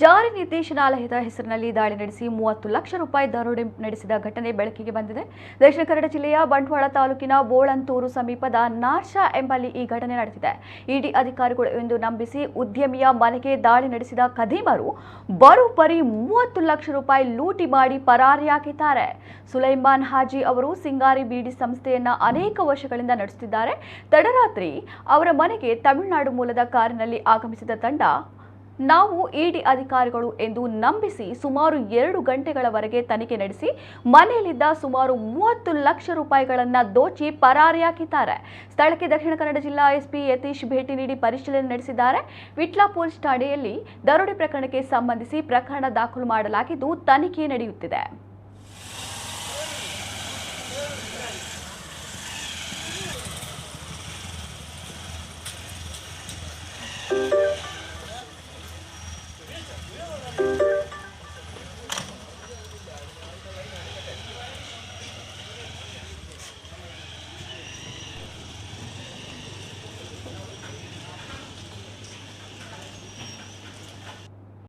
ಜಾರಿ ನಿರ್ದೇಶನಾಲಯದ ಹೆಸರಿನಲ್ಲಿ ದಾಳಿ ನಡೆಸಿ 30 ಲಕ್ಷ ರೂಪಾಯಿ ದರೋಡೆ ನಡೆಸಿದ ಘಟನೆ ಬೆಳಕಿಗೆ ಬಂದಿದೆ. ದಕ್ಷಿಣ ಕನ್ನಡ ಜಿಲ್ಲೆಯ ಬಂಟ್ವಾಳ ತಾಲೂಕಿನ ಬೋಳಂತೂರು ಸಮೀಪದ ನಾರ್ಷಾ ಎಂಬಲ್ಲಿ ಈ ಘಟನೆ ನಡೆದಿದೆ. ಇಡಿ ಅಧಿಕಾರಿಗಳು ಎಂದು ನಂಬಿಸಿ ಉದ್ಯಮಿಯ ಮನೆಗೆ ದಾಳಿ ನಡೆಸಿದ ಖದೀಮರು ಬರೋಬ್ಬರಿ 30 ಲಕ್ಷ ರೂಪಾಯಿ ಲೂಟಿ ಮಾಡಿ ಪರಾರಿಯಾಗಿದ್ದಾರೆ. ಸುಲೈಮಾನ್ ಹಾಜಿ ಅವರು ಸಿಂಗಾರಿ ಬೀಡಿ ಸಂಸ್ಥೆಯನ್ನ ಅನೇಕ ವರ್ಷಗಳಿಂದ ನಡೆಸುತ್ತಿದ್ದಾರೆ. ತಡರಾತ್ರಿ ಅವರ ಮನೆಗೆ ತಮಿಳುನಾಡು ಮೂಲದ ಕಾರಿನಲ್ಲಿ ಆಗಮಿಸಿದ ತಂಡ ನಾವು ಇಡಿ ಅಧಿಕಾರಿಗಳು ಎಂದು ನಂಬಿಸಿ ಸುಮಾರು 2 ಗಂಟೆಗಳವರೆಗೆ ತನಿಖೆ ನಡೆಸಿ ಮನೆಯಲ್ಲಿದ್ದ ಸುಮಾರು 30 ಲಕ್ಷ ರೂಪಾಯಿಗಳನ್ನು ದೋಚಿ ಪರಾರಿಯಾಗಿದ್ದಾರೆ. ಸ್ಥಳಕ್ಕೆ ದಕ್ಷಿಣ ಕನ್ನಡ ಜಿಲ್ಲಾ ಎಸ್ಪಿ ಯತೀಶ್ ಭೇಟಿ ನೀಡಿ ಪರಿಶೀಲನೆ ನಡೆಸಿದ್ದಾರೆ. ವಿಟ್ಲ ಪೊಲೀಸ್ ಠಾಣೆಯಲ್ಲಿ ದರೋಡೆ ಪ್ರಕರಣಕ್ಕೆ ಸಂಬಂಧಿಸಿ ಪ್ರಕರಣ ದಾಖಲು ಮಾಡಲಾಗಿದ್ದು ತನಿಖೆ ನಡೆಯುತ್ತಿದೆ.